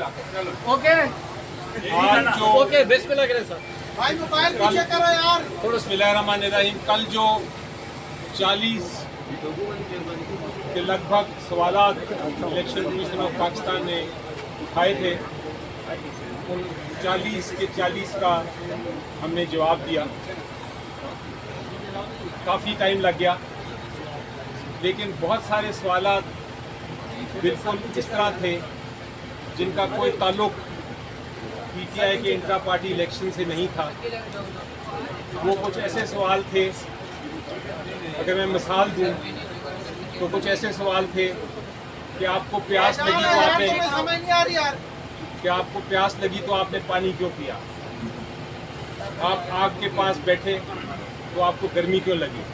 Okay आज जो okay बिस्मिल्लाह करें सर। भाई मोबाइल पीछे करो यार। बिस्मिल्लाहिर्रहमानिर्रहीम, कल जो 40 के लगभग सवालात इलेक्शन कमीशन ऑफ पाकिस्तान ने उठाए थे, उन 40 के 40 का हमने जवाब दिया। काफ़ी टाइम लग गया, लेकिन बहुत सारे सवालात बिल्कुल इस तरह थे जिनका कोई ताल्लुक पीटीआई के इंट्रा पार्टी इलेक्शन से नहीं था। वो कुछ ऐसे सवाल थे, अगर मैं मिसाल दूं तो कुछ ऐसे सवाल थे कि आपको प्यास लगी तो आपने समझ नहीं आ रही यार। कि आपको प्यास लगी तो आपने पानी क्यों पिया, आप आग के पास बैठे तो आपको गर्मी क्यों लगी।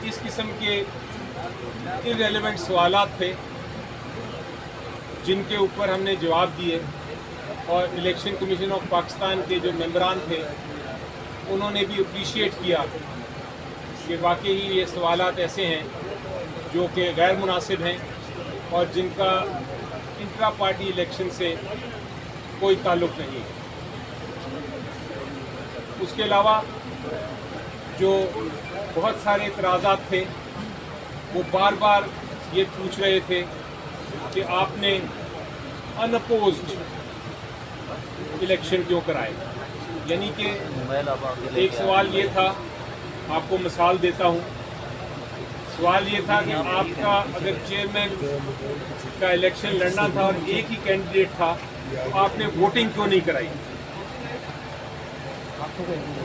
इस किस्म के इररेलेवेंट सवालात थे जिनके ऊपर हमने जवाब दिए, और इलेक्शन कमीशन ऑफ पाकिस्तान के जो मेंबरान थे उन्होंने भी अप्रिशिएट किया कि वाकई ये सवालात ऐसे हैं जो कि गैर मुनासिब हैं और जिनका इंट्रा पार्टी इलेक्शन से कोई ताल्लुक़ नहीं है। उसके अलावा जो बहुत सारे इतराज़ात थे वो बार बार ये पूछ रहे थे कि आपने अनअपोज्ड इलेक्शन क्यों कराए। यानी कि एक सवाल ये था, आपको मिसाल देता हूँ, सवाल ये था कि आपका अगर चेयरमैन का इलेक्शन लड़ना था और एक ही कैंडिडेट था तो आपने वोटिंग क्यों नहीं कराई।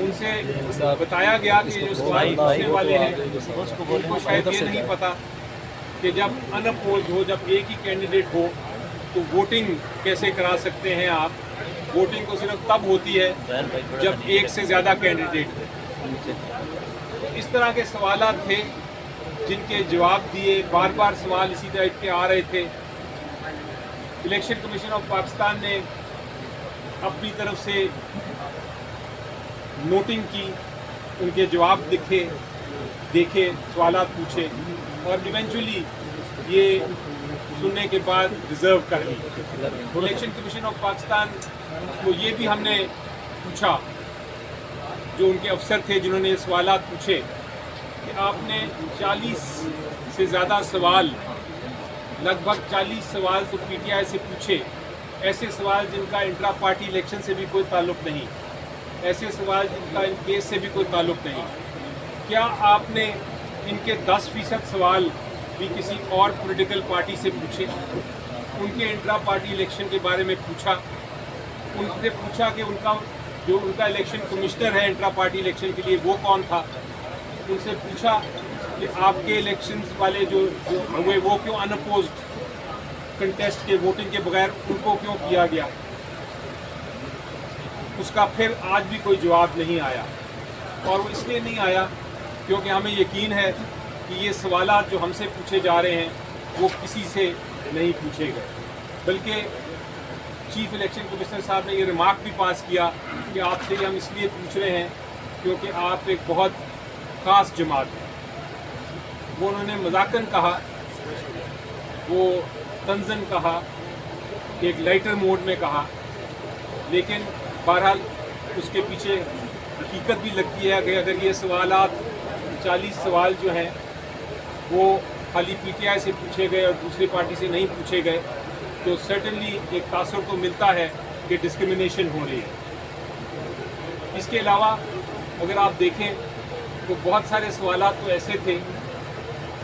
उनसे बताया गया कि जो सवाल पूछने वाले हैं उनको शायद ये नहीं पता कि जब अनअपोज्ड हो, जब एक ही कैंडिडेट हो तो वोटिंग कैसे करा सकते हैं आप। वोटिंग तो सिर्फ तब होती है जब एक से ज़्यादा कैंडिडेट हो। इस तरह के सवालात थे जिनके जवाब दिए। बार बार सवाल इसी टाइप के आ रहे थे। इलेक्शन कमीशन ऑफ पाकिस्तान ने अपनी तरफ से नोटिंग की, उनके जवाब देखे सवालात पूछे और इवेंचुअली ये सुनने के बाद रिजर्व कर ली। इलेक्शन कमीशन ऑफ पाकिस्तान को ये भी हमने पूछा, जो उनके अफसर थे जिन्होंने ये सवालात पूछे, कि आपने 40 से ज़्यादा सवाल, लगभग 40 सवाल तो पीटीआई से पूछे, ऐसे सवाल जिनका इंट्रा पार्टी इलेक्शन से भी कोई ताल्लुक़ नहीं, ऐसे सवाल जिनका इन केस से भी कोई ताल्लुक़ नहीं। क्या आपने इनके 10% सवाल भी किसी और पॉलिटिकल पार्टी से पूछे, उनके इंट्रा पार्टी इलेक्शन के बारे में पूछा, उनसे पूछा कि उनका इलेक्शन कमिश्नर है इंट्रा पार्टी इलेक्शन के लिए वो कौन था, उनसे पूछा कि आपके इलेक्शन वाले जो हुए वो क्यों अनअपोज्ड कंटेस्ट के वोटिंग के बगैर उनको क्यों किया गया। उसका फिर आज भी कोई जवाब नहीं आया, और वो इसलिए नहीं आया क्योंकि हमें यकीन है कि ये सवालात जो हमसे पूछे जा रहे हैं वो किसी से नहीं पूछे गए। बल्कि चीफ इलेक्शन कमिश्नर साहब ने ये रिमार्क भी पास किया कि आपसे हम इसलिए पूछ रहे हैं क्योंकि आप एक बहुत ख़ास जमात है। वो उन्होंने मजाकन कहा, वो तंजन कहा, एक लाइटर मोड में कहा, लेकिन बहरहाल उसके पीछे हकीकत भी लगती है कि अगर ये सवालात 40 सवाल जो हैं वो खाली पीटीआई से पूछे गए और दूसरी पार्टी से नहीं पूछे गए तो सर्टनली एक तासुर तो मिलता है कि डिस्क्रिमिनेशन हो रही है। इसके अलावा अगर आप देखें तो बहुत सारे सवालात तो ऐसे थे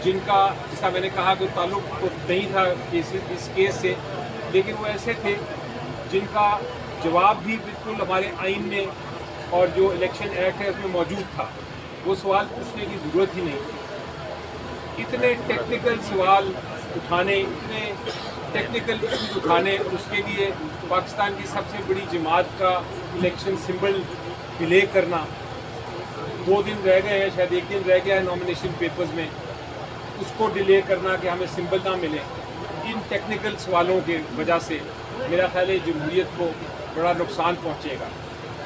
जिनका, जैसा मैंने कहा, कोई ताल्लुक़ तो नहीं था इस केस से, लेकिन वो ऐसे थे जिनका जवाब भी बिल्कुल हमारे आइन में और जो इलेक्शन एक्ट है उसमें मौजूद था। वो सवाल पूछने की ज़रूरत ही नहीं थी। इतने टेक्निकल सवाल उठाने, इतने टेक्निकल इश्यूज उठाने, और उसके लिए पाकिस्तान की सबसे बड़ी जमात का इलेक्शन सिंबल डिले करना। 2 दिन रह गए हैं, शायद 1 दिन रह गया है नॉमिनेशन पेपर्स में, उसको डिले करना कि हमें सिंबल ना मिले। इन टेक्निकल सवालों की वजह से मेरा ख्याल है जमहूरियत को बड़ा नुकसान पहुँचेगा।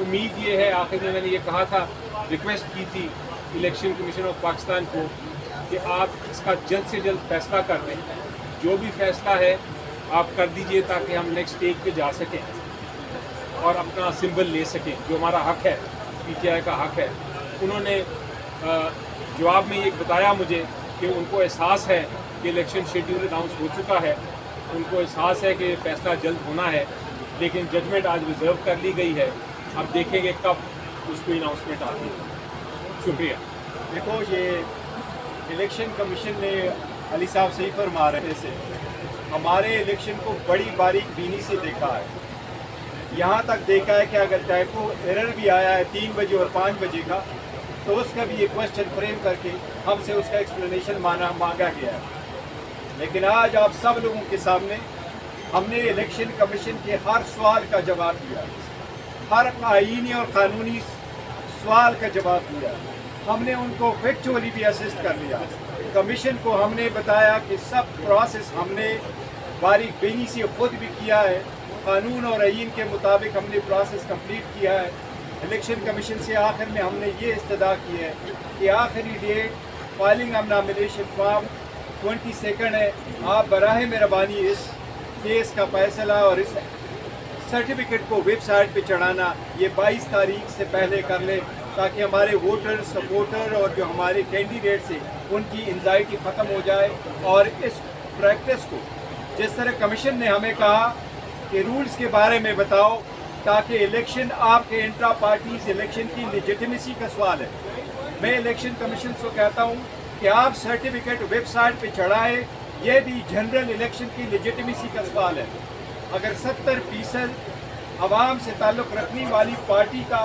उम्मीद ये है, आखिर में मैंने ये कहा था, रिक्वेस्ट की थी इलेक्शन कमीशन ऑफ पाकिस्तान को कि आप इसका जल्द से जल्द फैसला कर दें। जो भी फैसला है आप कर दीजिए ताकि हम नेक्स्ट स्टेज पे जा सकें और अपना सिंबल ले सकें, जो हमारा हक है, PTI का हक है। उन्होंने जवाब में ये बताया मुझे कि उनको एहसास है कि इलेक्शन शेड्यूल अनाउंस हो चुका है, उनको एहसास है कि फ़ैसला जल्द होना है, लेकिन जजमेंट आज रिज़र्व कर ली गई है। अब देखेंगे कब उसको अनाउंसमेंट आती है। शुक्रिया। देखो, ये इलेक्शन कमीशन ने अली साहब सही फरमा रहे थे, हमारे इलेक्शन को बड़ी बारीक बीनी से देखा है। यहाँ तक देखा है कि अगर टाइपो एरर भी आया है 3 बजे और 5 बजे का, तो उसका भी एक क्वेश्चन फ्रेम करके हमसे उसका एक्सप्लेनेशन मांगा गया है। लेकिन आज आप सब लोगों के सामने हमने इलेक्शन कमीशन के हर सवाल का जवाब दिया, हर आईनी और कानूनी सवाल का जवाब दिया। हमने उनको फैक्चुअली भी असिस्ट कर लिया। कमीशन को हमने बताया कि सब प्रोसेस हमने बारीक बीनी से खुद भी किया है, कानून और आईन के मुताबिक हमने प्रोसेस कंप्लीट किया है। इलेक्शन कमीशन से आखिर में हमने ये इस्तदा की है कि आखिरी date filing of nomination form 22 है। आप बराह मेहरबानी इस केस का फैसला और इस सर्टिफिकेट को वेबसाइट पे चढ़ाना ये 22 तारीख से पहले कर ले, ताकि हमारे वोटर, सपोर्टर और जो हमारे कैंडिडेट्स हैं उनकी एंजाइटी ख़त्म हो जाए। और इस प्रैक्टिस को, जिस तरह कमीशन ने हमें कहा कि रूल्स के बारे में बताओ, ताकि इलेक्शन आपके इंट्रा पार्टीज इलेक्शन की लेजिटिमेसी का सवाल है। मैं इलेक्शन कमीशन को कहता हूँ कि आप सर्टिफिकेट वेबसाइट पे चढ़ाए, ये भी जनरल इलेक्शन की लेजिटिमेसी का सवाल है। अगर 70% आवाम से ताल्लुक़ रखने वाली पार्टी का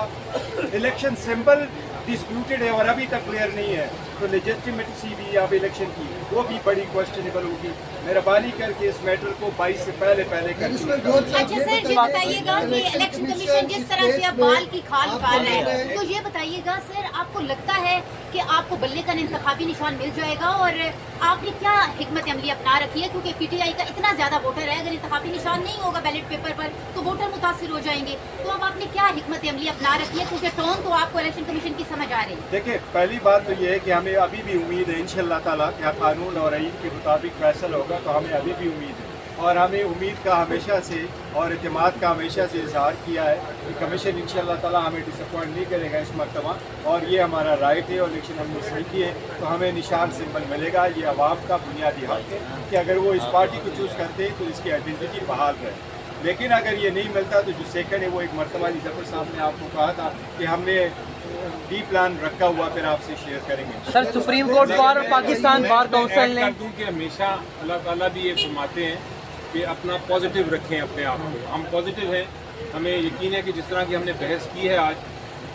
इलेक्शन सिंबल डिस्प्यूटेड है और अभी तक क्लियर नहीं है, तो लेजिटिमेसी भी अब इलेक्शन की वो भी बड़ी क्वेश्चनिबल होगी। मेहरबानी करके इस मैटर को 22 से पहले कर दीजिए। अच्छा सर, ये बताइएगा कि इलेक्शन कमीशन जिस तरह से अब बाल की खाल उतार रहे हैं, तो ये बताइएगा सर, आपको लगता है कि आपको बल्ले का इंतखाबी निशान मिल जाएगा? और आपने क्या हिकमत अमली अपना रखी है, क्योंकि PTI का इतना ज़्यादा वोटर है, अगर इंतखाबी निशान नहीं होगा बैलेट पेपर पर तो वोटर मुतासिर हो जाएंगे। तो अब आपने क्या हिकमत अमली अपना रखी है, क्योंकि टोन तो आपको इलेक्शन कमीशन की समझ आ रही है? देखिए, पहली बात तो ये है कि हमें अभी भी उम्मीद है इंशाअल्लाह ताला कि कानून और आईन के मुताबिक फैसला होगा, तो हमें अभी भी उम्मीद है। और हमें उम्मीद का हमेशा से और एतमाद का हमेशा से इजहार किया है कि कमीशन इंशाअल्लाह ताला हमें डिसअपॉइंट नहीं करेगा इस मरतबा, और ये हमारा राइट है और इलेक्शन हमने सही की है, तो हमें निशान सिंबल मिलेगा। ये अवाम का बुनियादी हक है कि अगर वो इस पार्टी को चूज़ करते हैं तो इसकी आइडेंटिटी बहाल रहे। लेकिन अगर ये नहीं मिलता तो जो सेकंड है वो एक मरतबा जफर साहब ने आपको कहा था कि हमने डी प्लान रखा हुआ, फिर आपसे शेयर करेंगे। सर, सुप्रीम कोर्ट बार और पाकिस्तान बार काउंसिल ने कि हमेशा अल्लाह ताला भी ये फरमाते हैं कि अपना पॉजिटिव रखें अपने आप को। हम पॉजिटिव हैं, हमें यकीन है कि जिस तरह की हमने बहस की है आज,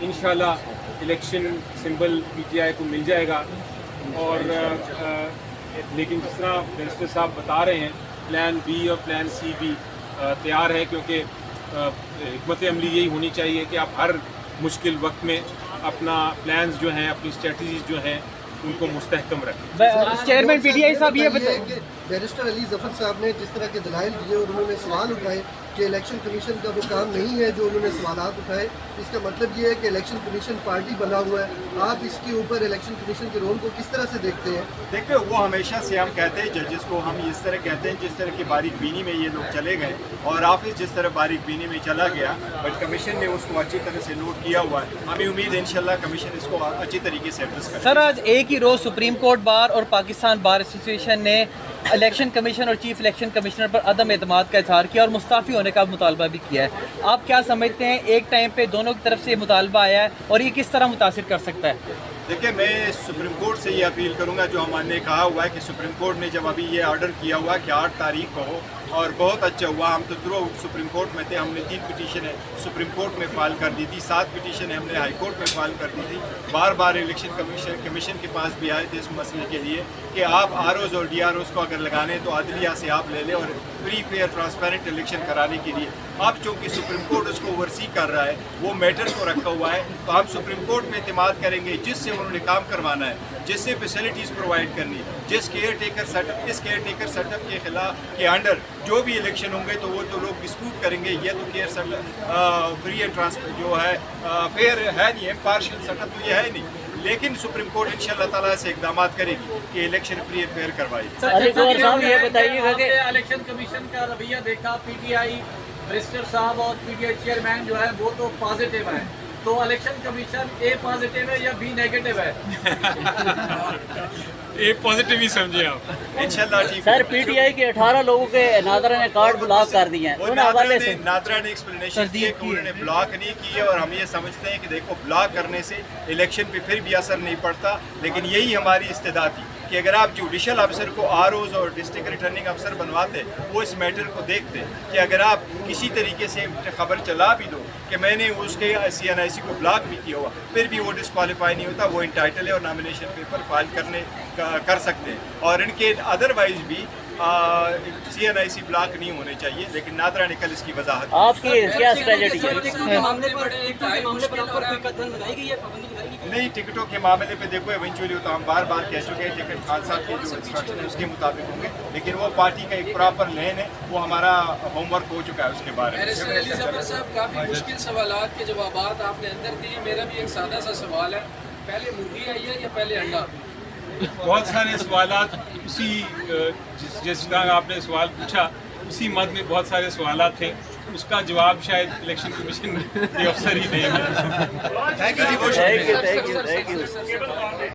इंशाल्लाह इलेक्शन सिंबल PTI को मिल जाएगा। और लेकिन जिस तरह मिनिस्टर साहब बता रहे हैं, प्लान B और प्लान C भी तैयार है, क्योंकि हिकमत अमली यही होनी चाहिए कि आप हर मुश्किल वक्त में अपना प्लान्स जो हैं, अपनी स्ट्रेटजीज जो हैं, उनको मुस्तहकम रखें। चेयरमैन PTI साहब ये बैरिस्टर अली जफर साहब ने जिस तरह के दलाइल दिए और उन्होंने सवाल उठाए कि इलेक्शन कमीशन का वो काम नहीं है जो उन्होंने सवालात उठाए, इसका मतलब ये है कि इलेक्शन कमीशन पार्टी बना हुआ है। आप इसके ऊपर इलेक्शन कमीशन के रोल को किस तरह से देखते हैं? देखिए, वो हमेशा से हम कहते हैं जजेस को, हम इस तरह कहते हैं जिस तरह की बारीक बीनी में ये लोग चले गए और ऑफिस जिस तरह बारीक बीनी में चला गया, बट कमीशन ने उसको अच्छी तरह से नोट किया हुआ है। हमें उम्मीद है इंशाल्लाह कमीशन इसको अच्छी तरीके से एड्रेस करेगा। सर, आज एक ही रोज़ सुप्रीम कोर्ट बार और पाकिस्तान बार एसोसिएशन ने इलेक्शन कमीशन और चीफ इलेक्शन कमिश्नर पर अदम एतमाद का इजहार किया और मुस्ताफ़ी होने का मुतालबा भी किया है। आप क्या समझते हैं, एक टाइम पे दोनों की तरफ से मुतालबा आया है और ये किस तरह मुतासिर कर सकता है? देखिए, मैं सुप्रीम कोर्ट से ये अपील करूंगा, जो हमने कहा हुआ है कि सुप्रीम कोर्ट ने जब अभी ये ऑर्डर किया हुआ कि 8 तारीख को हो, और बहुत अच्छा हुआ। हम तो थ्रू सुप्रीम कोर्ट में थे, हमने 3 पिटीशन है सुप्रीम कोर्ट में फाइल कर दी थी, 7 पिटीशन हमने हाई कोर्ट में फाइल कर दी थी। बार बार इलेक्शन कमीशन के पास भी आए थे इस मसले के लिए कि आप ROs और DROs को अगर लगाने तो अदलिया से आप ले लें और फ्री फेयर ट्रांसपेरेंट इलेक्शन कराने के लिए। अब चूँकि सुप्रीम कोर्ट उसको ओवरसी कर रहा है, वो मैटर को रखा हुआ है, तो हम सुप्रीम कोर्ट में एतमाद करेंगे जिससे उन्होंने काम करवाना है, जिससे फैसिलिटीज़ प्रोवाइड करनी, जिस केयर टेकर सेटअप, इस केयर टेकर सेटअप के खिलाफ के अंडर जो भी इलेक्शन होंगे तो वो तो लोग डिस्प्यूट करेंगे। ये तो care setup free and transparent जो है फेयर है नहीं, इम्पार्शियल सेटअप तो ये है नहीं। लेकिन सुप्रीम कोर्ट इंशाल्लाह ताला से इकदाम करेगी कि इलेक्शन फ्री एंड फेयर करवाई। अली गौहर साहब ये बताइएगा कि इलेक्शन कमीशन का रवैया देखा, पीटीआई मिनिस्टर साहब और पीटीआई चेयरमैन जो है वो तो पॉजिटिव है, तो इलेक्शन कमीशन ए पॉजिटिव है या बी नेगेटिव है? ए पॉजिटिव ही समझे आप। इंशाल्लाह ठीक सर होगा। पीटीआई के 18 लोगों के नादरा ने कार्ड ब्लॉक कर दिए हैं, वो उन हवाले से नादरा ने एक्सप्लेनेशन दी है कि उन्होंने ब्लॉक नहीं की है, और हम ये समझते हैं कि देखो ब्लॉक करने से इलेक्शन पे फिर भी असर नहीं पड़ता, लेकिन यही हमारी इस्तेदा थी कि अगर आप जुडिशल अफसर को आरओज और डिस्ट्रिक्ट रिटर्निंग अफसर बनवाते, वो इस मैटर को देखते कि अगर आप किसी तरीके से खबर चला भी दो कि मैंने उसके CNIC को ब्लॉक भी किया हुआ, फिर भी वो डिस्क्वालीफाई नहीं होता, वो इंटाइटल है और नॉमिनेशन पेपर फाइल कर सकते हैं। और इनके अदरवाइज भी CNIC ब्लॉक नहीं होने चाहिए, लेकिन नादरा ने कल इसकी वजाहत की। आपकी क्या स्ट्रेटजी है? नहीं, टिकटों के मामले पे देखो एवेंचुअली तो हम बार बार कह चुके हैं, टिकट खान साहब के जो इंस्ट्रक्शन है उसके मुताबिक होंगे, लेकिन वो पार्टी का एक प्रॉपर लेन है, वो हमारा होमवर्क हो चुका है उसके बारे में। जफर साहब काफ़ी मुश्किल सवालात के जवाबात आपने अंदर दिए, मेरा भी एक सादा सा सवाल है, पहले मूवी आई है या पहले अंडा? बहुत सारे सवालात उसी जिस तरह आपने सवाल पूछा उसी मद में बहुत सारे सवालात थे, उसका जवाब शायद इलेक्शन कमीशन के अफसर ही देंगे। Thank you.